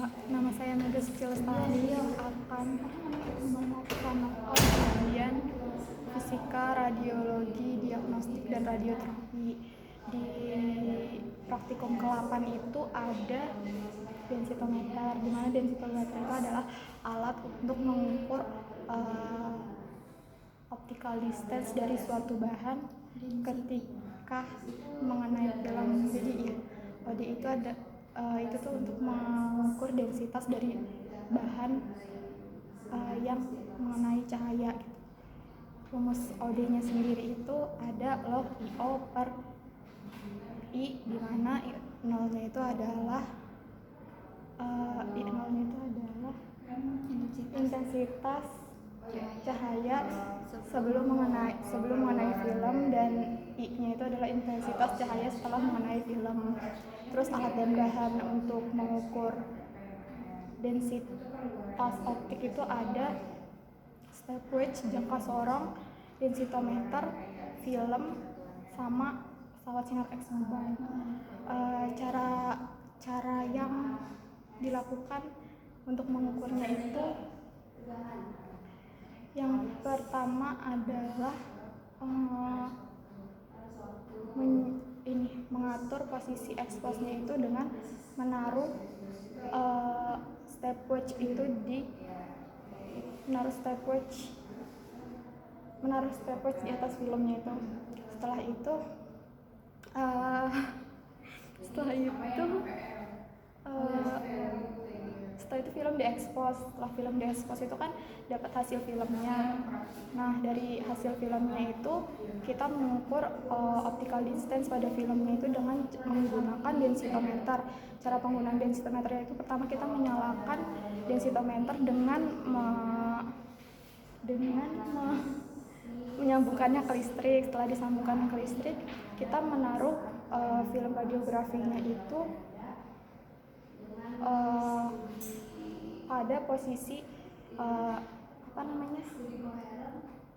Nama saya Mega Suci Lestari akan melakukan kajian fisika, radiologi, diagnostik, dan radioterapi. Di praktikum ke-8 itu ada densitometer, di mana densitometer itu adalah alat untuk mengukur optical distance dari suatu bahan ketika mengenai film. Jadi ya, OD itu ada itu tuh untuk mengukur densitas dari bahan yang mengenai cahaya gitu. Rumus OD-nya sendiri itu ada log IO per I, di mana I0-nya itu adalah I0-nya itu adalah intensitas cahaya sebelum mengenai film, dan I-nya itu adalah intensitas cahaya setelah mengenai film. Terus alat dan bahan untuk mengukur densitas optik itu ada stopwatch, jangka sorong, densitometer, film, sama pesawat sinar X mobile. Cara yang dilakukan untuk mengukurnya itu yang pertama adalah mengatur posisi expose-nya itu dengan menaruh stopwatch itu menaruh stopwatch di atas filmnya itu. Setelah itu film diekspos. Setelah film diekspos itu kan dapat hasil filmnya. Nah, dari hasil filmnya itu kita mengukur optical distance pada filmnya itu dengan menggunakan densitometer. Cara penggunaan densitometer itu pertama kita menyalakan densitometer dengan menyambungkannya ke listrik. Setelah disambungkan ke listrik, kita menaruh film radiografinya itu pada posisi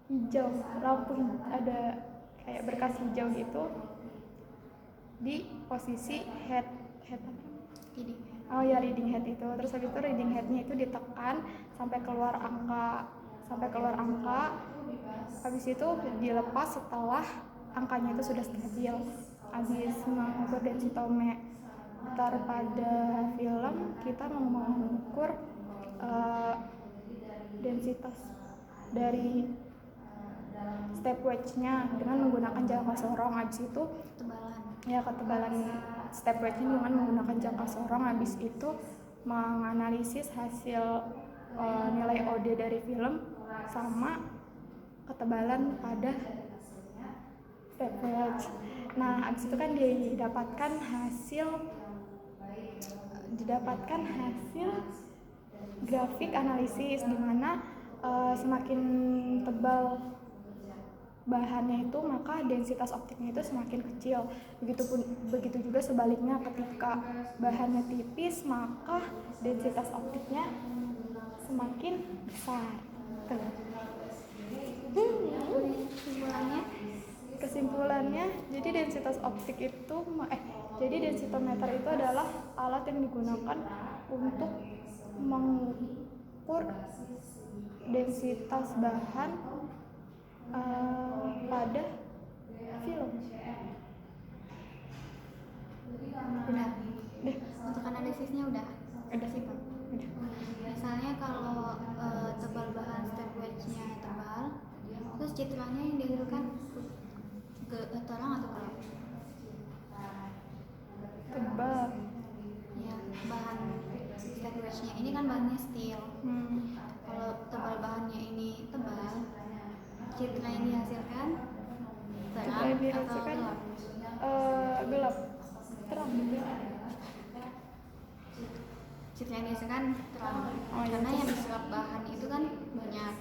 hijau, lampu ada kayak berkas hijau gitu di posisi reading head itu. Terus habis itu reading headnya itu ditekan sampai keluar angka. Habis itu dilepas setelah angkanya itu sudah stabil. Habis mengukur densitometer pada film, kita mengukur densitas dari stopwatch-nya dengan menggunakan jangka sorong. Habis itu ketebalan stopwatch-nya dengan menggunakan jangka sorong. Habis itu menganalisis hasil nilai OD dari film sama ketebalan pada stopwatch. Nah, habis itu kan didapatkan hasil grafik analisis, di mana semakin tebal bahannya itu maka densitas optiknya itu semakin kecil. Begitu juga sebaliknya, ketika bahannya tipis maka densitas optiknya semakin besar. Kesimpulannya, jadi densitometer itu adalah alat yang digunakan untuk mengukur densitas bahan pada film. Udah. Untuk analisisnya udah sih, Pak. Misalnya kalau tebal bahan stopwatch-nya tebal, terus citranya yang dihasilkan terang atau gelap? Tebal. Ya, bahan stopwatch-nya ini kan bahannya steel. Kalau tebal bahannya ini tebal, citra yang dihasilkan terang atau gelap? Gelap. Terang. Citra yang dihasilkan terang. Karena yang diserap bahan itu kan banyak.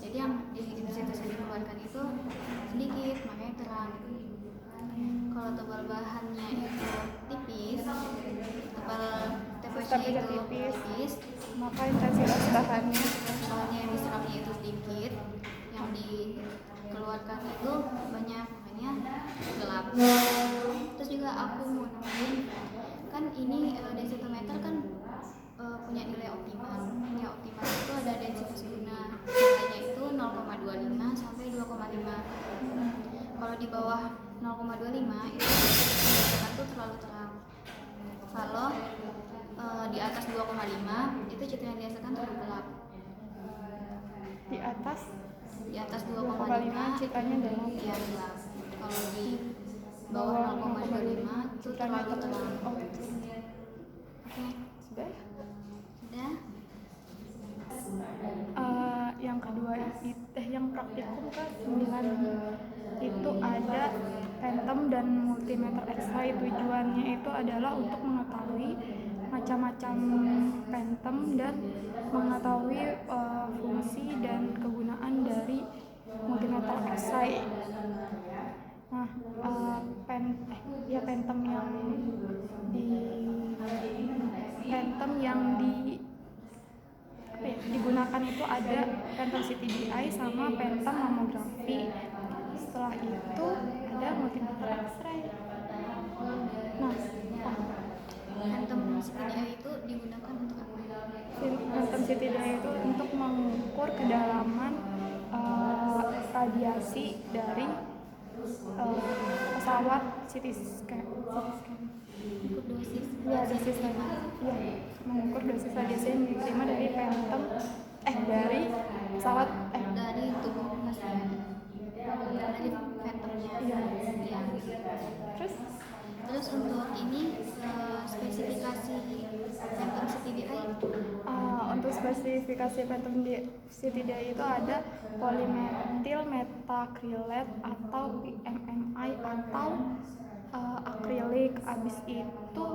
Jadi yang densitas yang dikeluarkan itu sedikit, makanya terang. Kalau tebal bahannya itu tipis, stopwatch-nya itu tipis, maka intensitas bahannya yang diserapnya itu sedikit, yang dikeluarkan itu banyak, makanya gelap. Terus juga aku mau nambahin, kan ini densitometer kan punya Kalau di bawah 0,25 itu kebiasaan tuh terlalu terang. Kalau di atas 2,5 itu citra yang dihasilkan terlalu gelap. Di atas 2,5 citranya gelap. iya gelap. Kalau di bawah 0,25 itu terlalu terang. Oke, Sudah ya? sudah. Yang kedua yang praktikum kan 9 itu ada phantom dan multimeter X-ray. Tujuannya itu adalah untuk mengetahui macam-macam phantom dan mengetahui fungsi dan kegunaan dari multimeter X-ray. Nah, phantom yang digunakan itu ada phantom CTDI sama phantom mamografi. Setelah itu ada multimeter X-ray. Nah, Phantom CTDI itu digunakan untuk apa? phantom CTDI itu untuk mengukur kedalaman radiasi dari pesawat CT scan. Untuk dosis Dosis mengukur dosis radiasi yang diterima dari dari pesawat dari tubuh pasien, dari phantomnya. Iya. Ya. Terus untuk ini spesifikasi phantom CTDI untuk spesifikasi phantom CTDI itu ada polymethyl methacrylate atau PMMI atau akrilik. Abis itu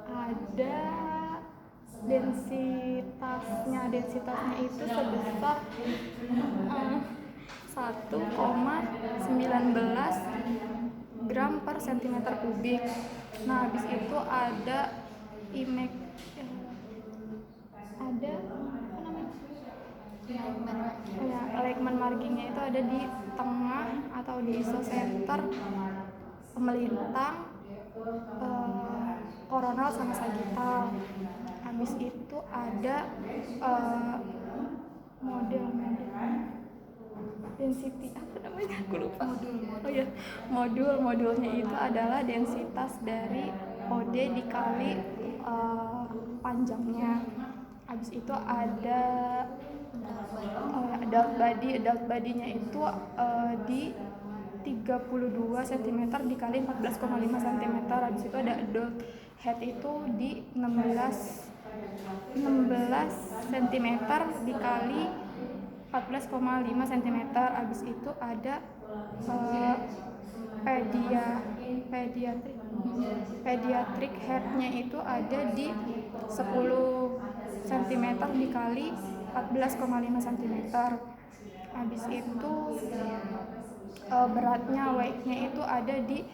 ada densitasnya itu sebesar 1,19 gram per centimeter kubik. Nah, habis itu ada alignment markingnya itu ada di tengah atau di isocenter melintang koronal sama sagittal. Habis itu ada model density aku lupa. Modulnya itu adalah densitas dari OD dikali panjangnya. Habis itu ada adult body-nya itu di 32 cm dikali 14,5 cm. Habis itu ada adult head itu di 16 cm dikali 14,5 cm. Habis itu ada pediatric headnya itu ada di 10 cm dikali 14,5 cm. Habis itu beratnya weightnya itu ada di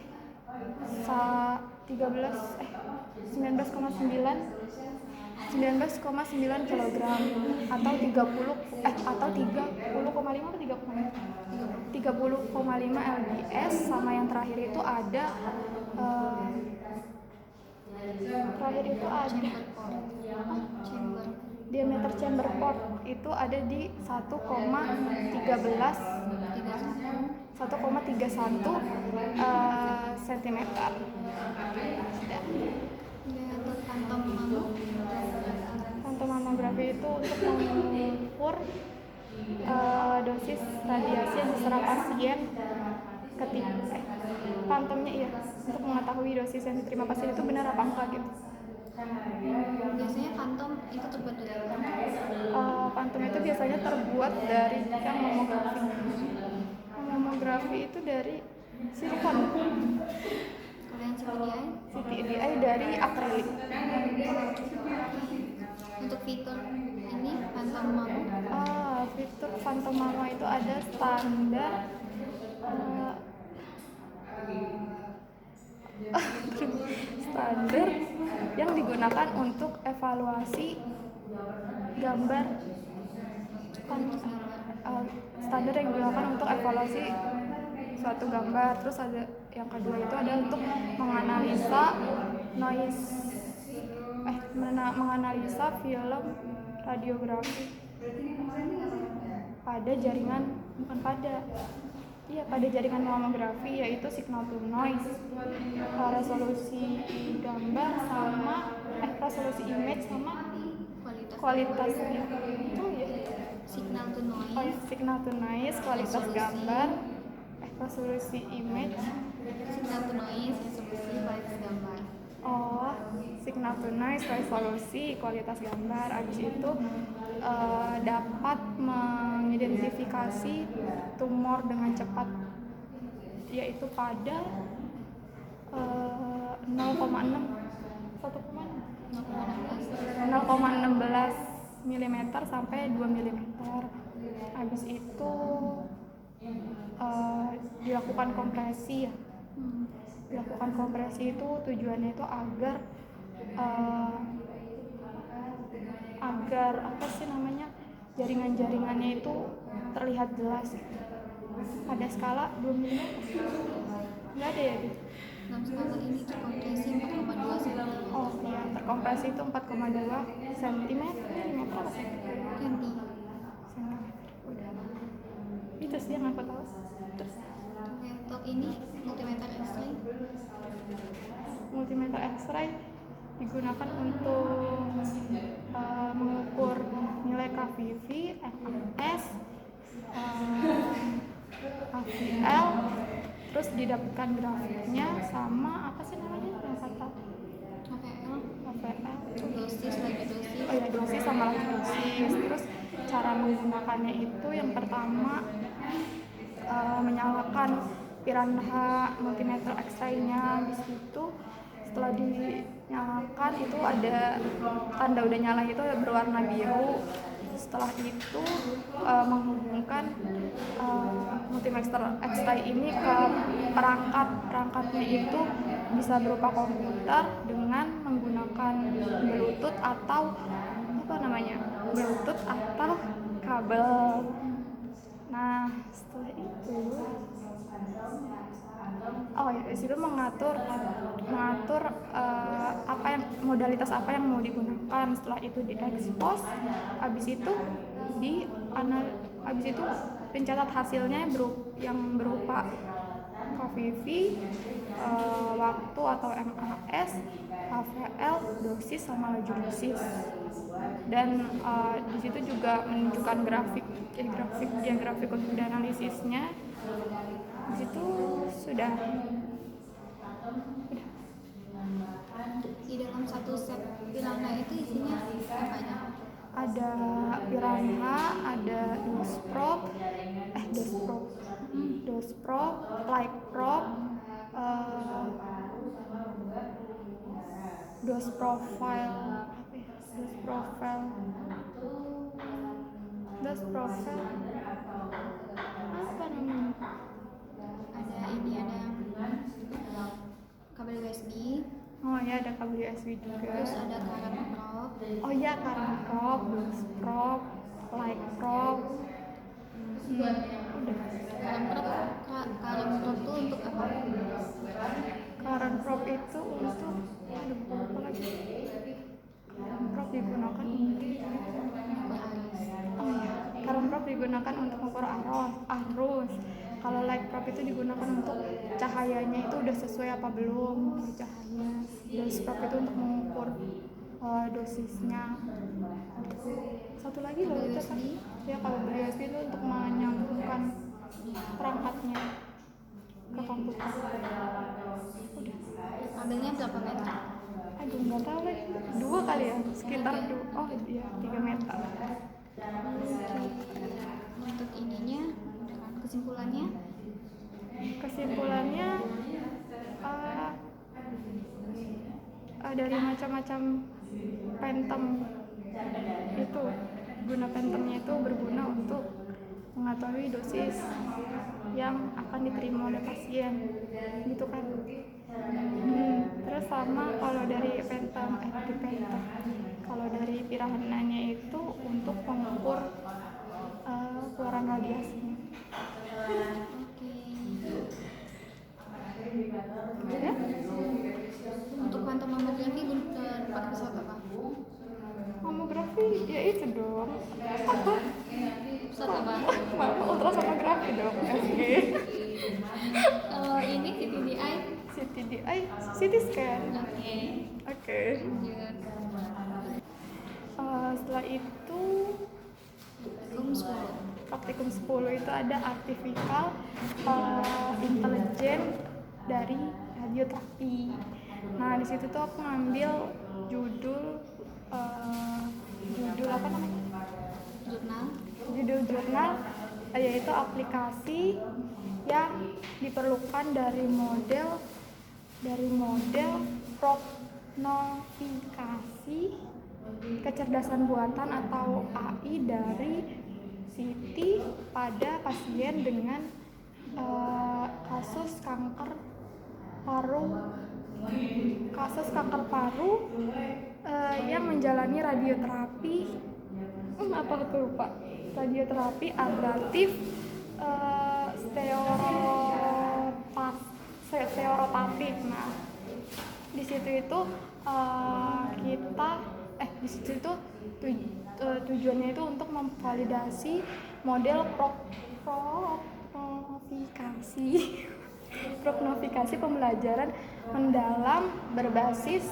19,9 kg atau 30,5 lbs. Sama yang terakhir itu ada diameter chamber port itu ada di 1,31 cm. Phantom mamografi itu untuk mengukur dosis radiasi yang diserap pasien ketika phantomnya untuk mengetahui dosis yang diterima pasien itu benar apa enggak gitu. Biasanya phantom itu terbuat dari apa? Phantom itu biasanya terbuat dari yang mamografi. Mamografi itu dari silikon. Kalau yang CTDI dari akrilik. Untuk fitur ini phantom mamo. Fitur phantom mamo itu ada standar standar yang digunakan untuk evaluasi gambar. Standar yang digunakan untuk evaluasi suatu gambar. Terus ada yang kedua itu ada untuk menganalisa film radiografi pada jaringan Iya, pada jaringan mamografi, yaitu signal to noise, resolusi gambar sama resolusi image sama kualitasnya. Oh iya. Signal to Oh ya, noise, signal to noise, kualitas Resolusi. gambar, resolusi image. signal to noise, resolusi, kualitas gambar. Oh, signal to noise, resolusi, kualitas gambar. Habis itu dapat mengidentifikasi tumor dengan cepat, yaitu pada 0,6 0,16 mm sampai 2 mm. Habis itu dilakukan kompresi ya. Dilakukan kompresi itu tujuannya itu agar apa sih namanya, jaringan-jaringannya itu terlihat jelas. Ada skala 2 mm, nggak ada ya gitu. Dalam skala ini terkompresi 4,2 cm. Oh iya, terkompresi itu 4,2 cm. Milimeter apa sih? Cm. Udah. Itu sih yang aku tahu. Terus Untuk ini multimeter X-ray. Multimeter X-ray digunakan untuk mengukur nilai KVV, FAS, AVL, terus didapatkan grafiknya sama apa sih namanya yang kata AVL, AVL. dosis, lagi dosis. Oh ya, dosis sama lagi dosis. Terus cara menggunakannya itu yang pertama menyalakan piranha multimeter X-ray-nya. Di situ setelah dinyalakan itu ada tanda udah nyala itu berwarna biru. Setelah itu menghubungkan multimeter X-ray ini ke perangkatnya itu bisa berupa komputer dengan menggunakan Bluetooth atau Bluetooth atau kabel. Nah, setelah itu di situ mengatur modalitas apa yang mau digunakan. Setelah itu diekspos, habis itu pencatat hasilnya yang berupa KVV, waktu atau MAS, AVL, dosis sama laju dosis. Dan di situ juga menunjukkan grafik untuk dianalisisnya. Di situ sudah. Di dalam satu set piranha itu isinya apa aja? Ada piranha, ada dose probe, light probe, dose profile, apa namanya? Ada kabel USB. Oh ya, ada kabel USB juga. Terus ada current probe. Oh ya, current probe, dose probe, light probe. Udah. Current probe tuh untuk apa? Current probe itu untuk apa lagi? Current probe digunakan untuk current probe digunakan untuk mengukur arus. Kalau light probe itu digunakan untuk cahayanya itu udah sesuai apa belum cahaya. Dose probe itu untuk mengukur dosisnya. Satu lagi loh itu kan ya, kalau USB itu untuk menyambungkan perangkatnya ke komputer. Udah. Ambilnya berapa meter? Aduh, nggak tahu lagi. 2 kali ya, sekitar 3 meter. Untuk ininya, kesimpulannya dari macam-macam phantom itu, phantomnya itu berguna untuk mengetahui dosis yang akan diterima oleh pasien, gitu kan. Terus sama kalau dari kalau dari piranhanya itu untuk mengukur keluaran radiasinya. Ya? Untuk pantau mamografi pakai pesawat apa? Mamografi ya itu dong. Apa? Pesawat apa? Ultrasonografi dong, SG. Kalau ini CTDI, CTDI, CT scan. oke. Oke. Lanjut. Setelah itu Praktikum 10. praktikum 10 itu ada artificial intelligence dari radioterapi. Nah di situ tuh aku ngambil judul apa namanya? Judul jurnal yaitu aplikasi yang diperlukan dari model prognosikasi kecerdasan buatan atau AI dari CT pada pasien dengan kasus kanker paru yang menjalani radioterapi ablatif stereotatik. Nah, di situ itu tujuannya itu untuk memvalidasi model prognosikasi pembelajaran mendalam berbasis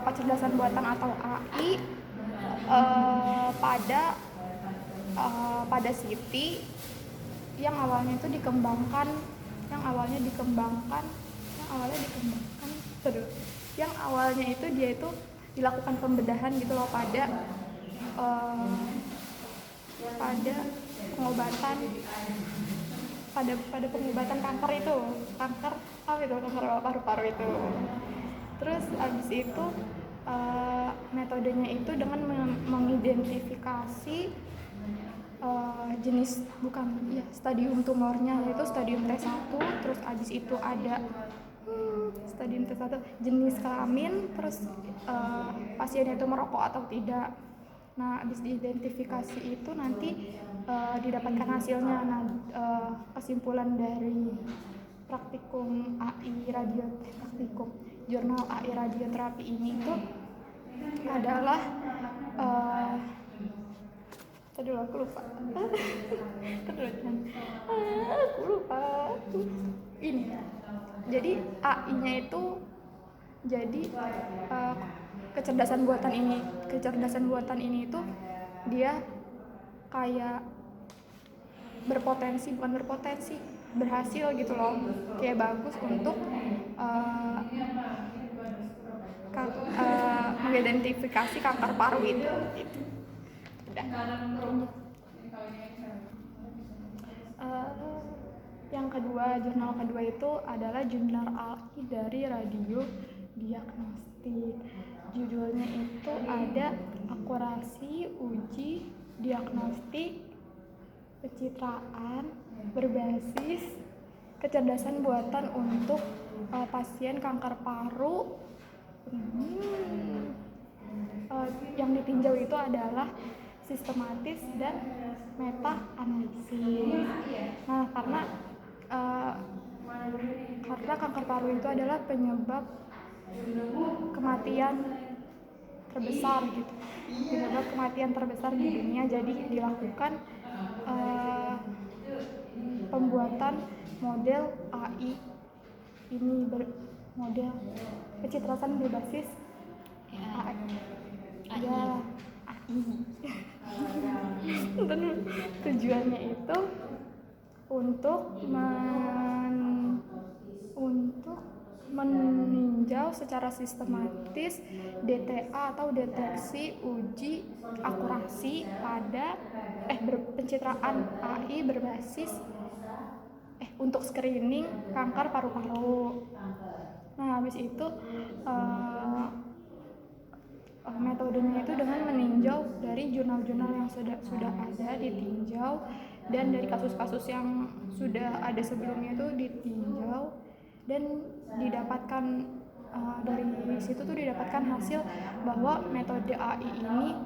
kecerdasan buatan atau AI pada CT yang awalnya itu dia itu dilakukan pembedahan gitu loh pada pengobatan kanker paru-paru itu. Terus abis itu metodenya itu dengan mengidentifikasi stadium tumornya, yaitu stadium T1. Terus abis itu ada stadium T1 jenis kelamin, terus pasiennya itu merokok atau tidak. Nah, habis diidentifikasi itu nanti didapatkan hasilnya. Nah, kesimpulan dari praktikum jurnal AI radioterapi ini itu adalah aku lupa. Ini. Jadi AI-nya itu kecerdasan buatan ini itu dia kayak berhasil gitu loh, kayak bagus untuk mengidentifikasi kanker paru itu gitu. Udah. Jurnal kedua itu adalah jurnal AI dari radio diagnostik. Judulnya itu ada akurasi uji diagnostik pencitraan berbasis kecerdasan buatan untuk pasien kanker paru. Yang ditinjau itu adalah sistematis dan meta analisis. Nah, karena kanker paru itu adalah penyebab kematian terbesar di dunia, jadi dilakukan pembuatan model AI ini, model pencitraan berbasis AI. Tujuannya itu untuk meninjau secara sistematis DTA atau deteksi uji akurasi pada pencitraan AI berbasis untuk screening kanker paru-paru. Nah, habis itu metodenya itu dengan meninjau dari jurnal-jurnal yang sudah ada ditinjau, dan dari kasus-kasus yang sudah ada sebelumnya itu ditinjau, dan didapatkan dari situ tuh didapatkan hasil bahwa metode AI ini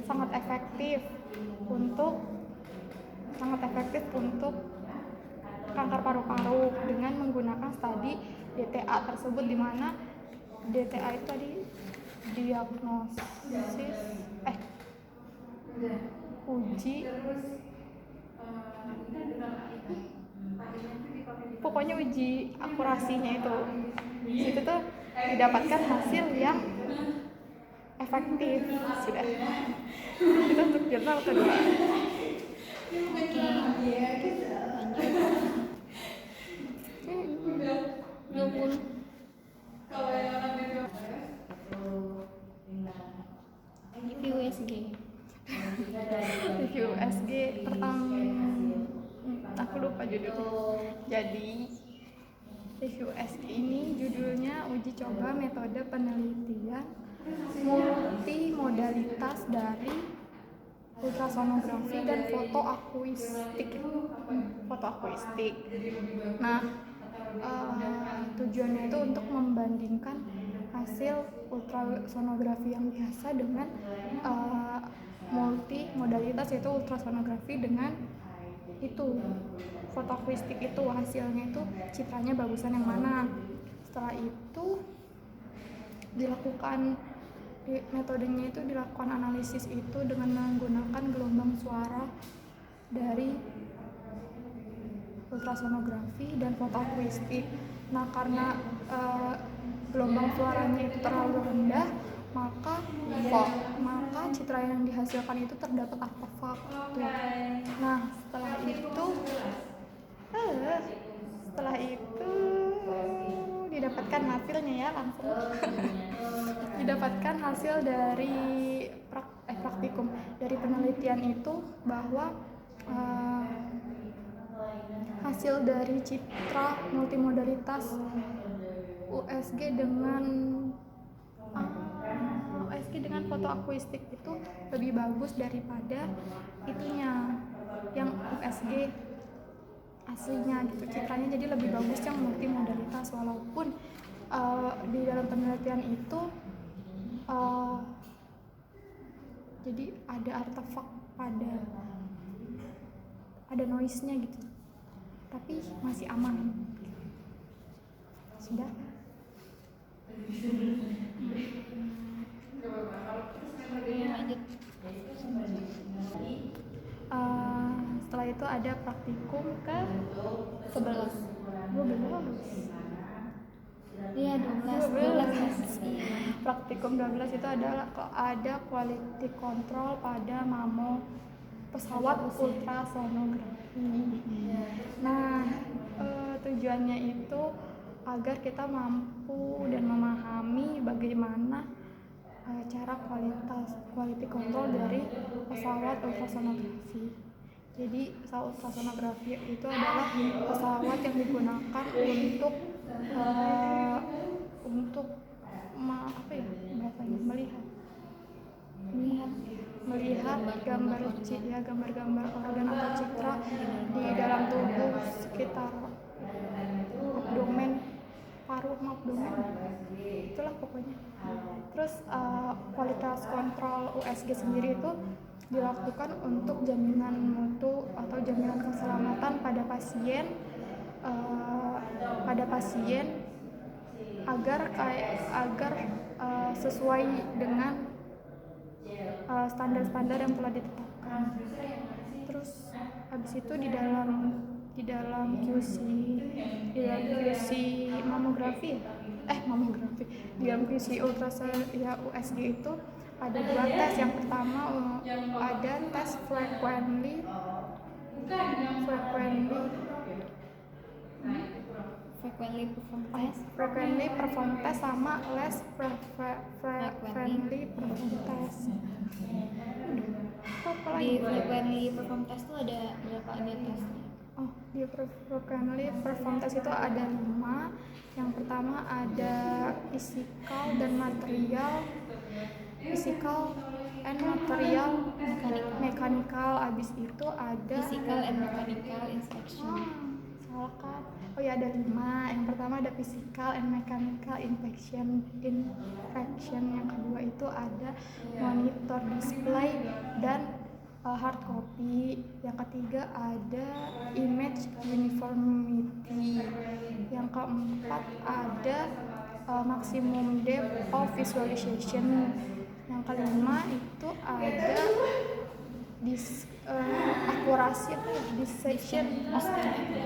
sangat efektif untuk kanker paru-paru dengan menggunakan studi DTA tersebut, di mana DTA itu tadi diagnosis uji pokoknya uji akurasinya itu. Di situ tuh didapatkan hasil yang efektif. Sudah. Itu untuk jurnal kedua. Oke, lanjut. 20. Review USG. Review USG pertama aku lupa judulnya. Jadi review USG ini judulnya uji coba metode penelitian multimodalitas dari ultrasonografi dan foto akuistik. Nah, tujuannya itu untuk membandingkan hasil ultrasonografi yang biasa dengan multimodalitas, yaitu ultrasonografi dengan itu foto akuistik. Itu hasilnya itu citranya bagusan yang mana. Setelah itu metodenya itu dilakukan analisis itu dengan menggunakan gelombang suara dari ultrasonografi dan foto akuistik. Nah, karena gelombang suaranya itu terlalu rendah, maka citra yang dihasilkan itu terdapat artefak. Nah, setelah itu didapatkan hasilnya ya langsung. Didapatkan hasil dari praktikum dari penelitian itu bahwa hasil dari citra multimodalitas USG dengan foto akuistik itu lebih bagus daripada itunya yang USG aslinya gitu. Citranya jadi lebih bagus yang multimodalitas, walaupun di dalam penelitian itu jadi ada artefak, ada noise-nya gitu, tapi masih aman. Sudah. Lanjut. Setelah itu ada praktikum ke 11. 12. Iya, 12. Praktikum 12 itu ada quality control pada pesawat ultrasonografi. Nah, tujuannya itu agar kita mampu dan memahami bagaimana cara quality control dari pesawat ultrasonografi. Jadi pesawat ultrasonografi itu adalah pesawat yang digunakan untuk melihat gambar-gambar organ atau citra di dalam tubuh sekitar abdomen, paru sama abdomen, itulah pokoknya. Terus kualitas kontrol USG sendiri itu dilakukan untuk jaminan mutu atau jaminan keselamatan pada pasien agar sesuai dengan standar-standar yang telah ditetapkan. Terus habis itu di dalam QC mamografi, di dalam QC ultrasound ya USG itu ada 2 tes. Yang pertama ada tes frequently perform test sama less frequently perform test. Di frequently perform test tuh ada berapa tesnya? Di frequently perform test itu ada 5. Yang pertama ada physical and material mechanical. Abis itu ada Physical and mechanical inspection. Salah kan? Ada 5. Yang pertama ada physical and mechanical inspection. Yang kedua itu ada monitor display dan hard copy. Yang ketiga ada image uniformity. Yang keempat ada maksimum depth of visualization. Yang kelima itu ada akurasi apa ya?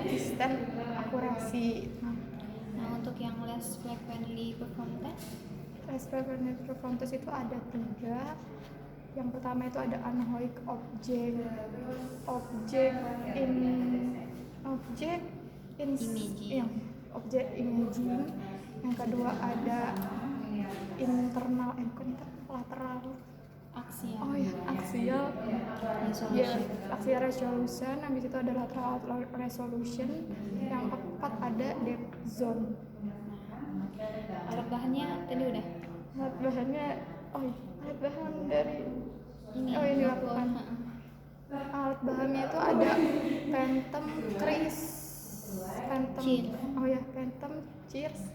Distant akurasi. Nah, untuk yang less frequently performed test, Less frequently performed test itu ada 3. Yang pertama itu ada unhook object in Imaging. Object imaging. Yang kedua ada lateral axial, axial resolution. axial resolution. Habis itu ada lateral resolution. Yang keempat ada depth zone. Alat bahannya tadi udah. Alat bahan dari Ini dilakukan. Alat bahannya itu ada Phantom Cheers. Phantom Cheers.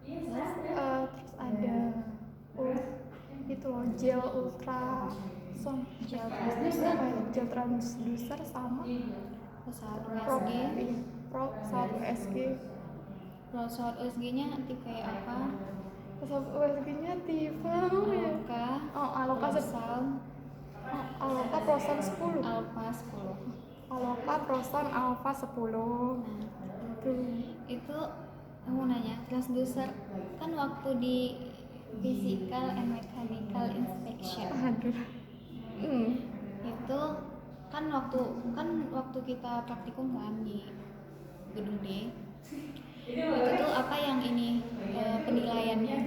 Terus ada itu loh, gel transducer sama pesawat USG. Pesawat USG-nya tipe apa? Pesawat USG-nya tipe Aloka Proson 10. Alpha 10. Aloka Proson Alpha 10. Itu mau nanya, transducer kan waktu di physical and mechanical inspection itu kan waktu kita praktikum kan di gedung D, itu tuh apa yang penilaiannya?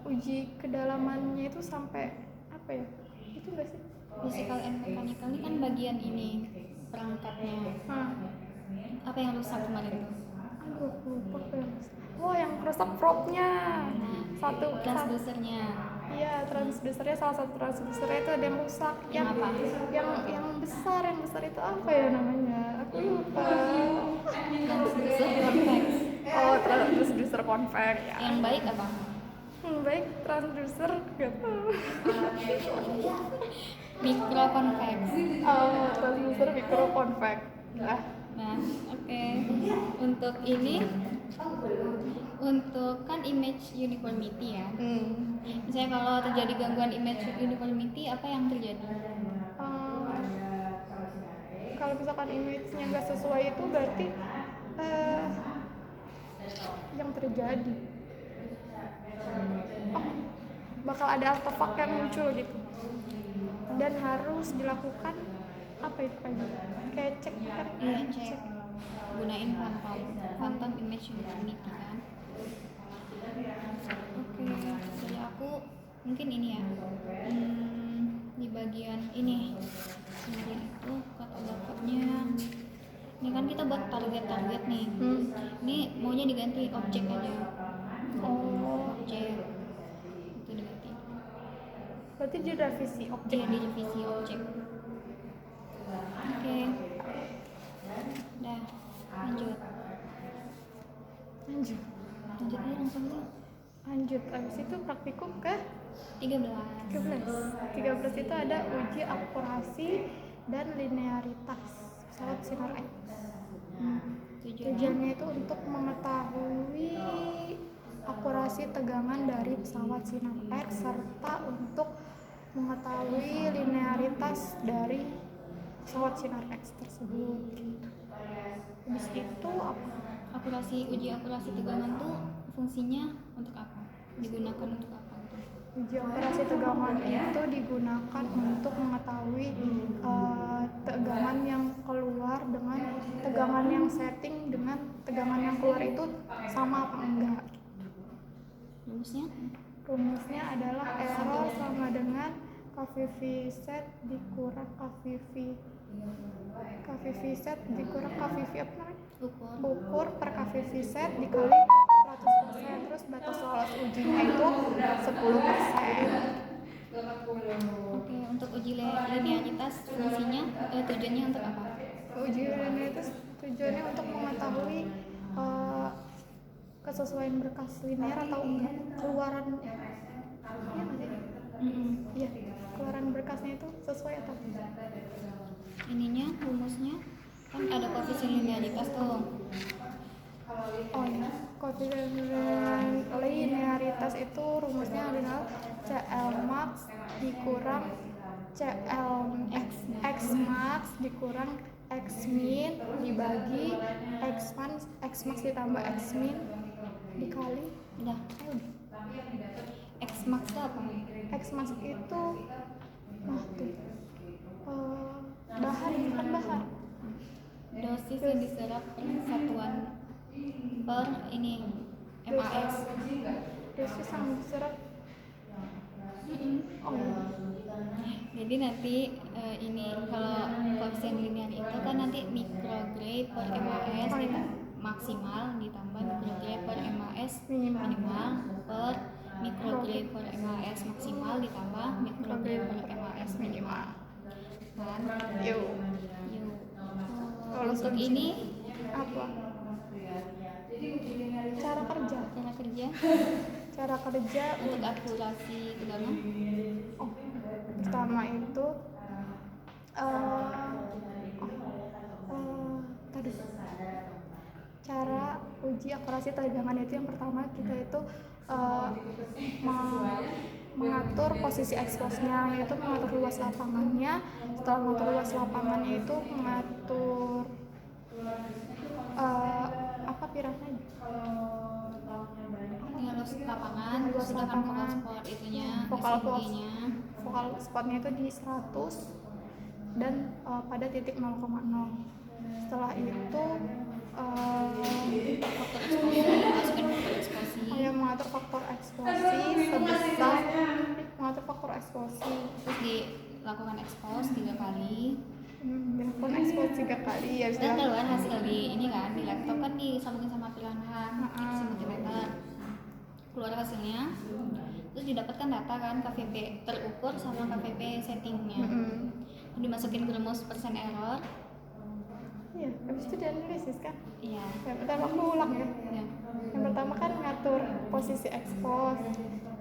Uji kedalamannya itu sampai apa ya? Itu enggak sih? Physical and mechanical ini kan bagian ini perangkatnya. Apa yang rusak kemarin tuh? Aduh, lupa yang rusak. Yang rusak probe-nya. Transducernya. Iya, transducernya, salah satu transducernya itu ada yang rusak. Yang apa? Yang besar itu apa ya namanya? Aku lupa. Transducer convex. Transducer convex ya. Yang baik apa? Baik, transducer gak tahu. Micro convex. Transducer micro convex. Nah, oke. Untuk ini, untuk kan image uniformity ya. Misalnya kalau terjadi gangguan image uniformity, apa yang terjadi? Kalau misalkan image-nya nggak sesuai itu berarti yang terjadi bakal ada artefak yang muncul gitu, dan harus dilakukan apa itu kayak cek kan? Iya, cek. Gunain phantom image uniformity kan. Oke, jadi aku mungkin ini ya, di bagian ini itu kata-katanya. Ini kan kita buat target nih. Ini maunya diganti objek aja. Objek itu diganti. Berarti direvisi objek. Iya, direvisi objek. Oke. Dah, lanjut aja langsung tuh. Abis itu praktikum ke 13 itu ada uji akurasi dan linearitas pesawat sinar X. Tujuannya itu untuk mengetahui akurasi tegangan dari pesawat sinar X serta untuk mengetahui linearitas dari pesawat sinar X tersebut. Habis itu apa? Uji akurasi tegangan tuh fungsinya untuk apa? Digunakan untuk apa? Uji akurasi tegangan itu digunakan untuk mengetahui tegangan yang keluar dengan tegangan yang setting dengan tegangan yang keluar itu sama apa enggak. Rumusnya adalah error sama dengan KVV set dikurang KVV set dikurang KVV apa namanya? Ukur per KVV set dikali 100%, terus batas lolos ujinya itu 10%. Oke, untuk uji linearitas fungsinya tujuannya untuk apa? Uji linearitas tujuannya untuk mengetahui kesesuaian berkas linear atau enggak, keluaran iya, keluaran berkasnya itu sesuai atau enggak. Ininya rumusnya kan ada koefisien linearitas tuh. Oh ya, koefisien linearitas itu rumusnya adalah CL max dikurang CL X max dikurang X min dibagi X max ditambah X min dikali Udah. X max itu apa? X max itu bahan bukan bahan Dosis yang diserap per satuan per ini MAS. dosis yang diserap. Oh ya. Jadi nanti ini kalau koefisien linear itu kan nanti mikrograde per MAS maksimal ditambah mikrograde per MAS minimal per mikrograde per MAS maksimal ditambah mikrograde per MAS minimal. Kan? Yuk. Kalau Untuk ini apa? Cara kerja. Cara kerja untuk akurasi ke dalam. Pertama itu tadi cara uji akurasi tegangan itu yang pertama kita itu mengatur posisi eksposnya, yaitu mengatur luas lapangannya. Setelah mengatur luas lapangannya itu mengatur apa piranya? Luas lapangan, sedangkan vokal spot itunya, vokal spotnya itu di 100 dan pada titik 0,0. Setelah itu faktor eksposi, masukkan faktor eksposi. Mengatur faktor eksposi sebesar mengatur faktor eksposi. Terus dilakukan expose 3 kali. Dilakukan expose 3 kali ya. Dan keluar hasil di ini kan di laptop kan disambungin sama pilihan multimeter. Keluar hasilnya. Terus didapatkan data kan KVP terukur sama KVP settingnya. Dimasukin ke rumus persen error. Iya, habis itu dianalisis kan? Iya. Ya, bentar aku ulang ya. Yang pertama kan ngatur posisi expose.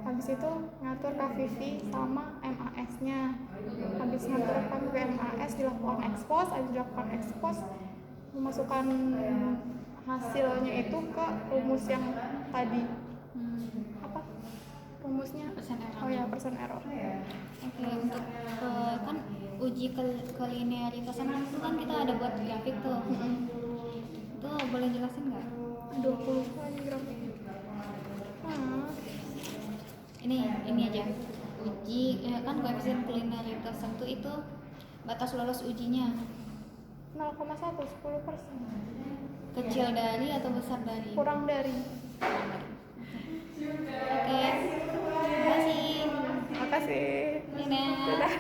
Habis itu ngatur KVP sama MAS-nya. Habis ngatur KVP MAS dilakukan expose, habis dilakukan expose memasukkan hasilnya itu ke rumus yang tadi. Apa? Rumusnya? Persen error. Oh ya, persen error. Oke, untuk kan uji kelinearitasan itu kan kita ada buat grafik tuh. Itu boleh jelasin nggak? 20 lagi grafiknya. Ini aja. Uji kan koefisien kelinearitasan itu batas lolos ujinya 0,1 10%. kecil dari atau besar dari? Kurang dari. Oke. Terima kasih. Makasih. Dadah.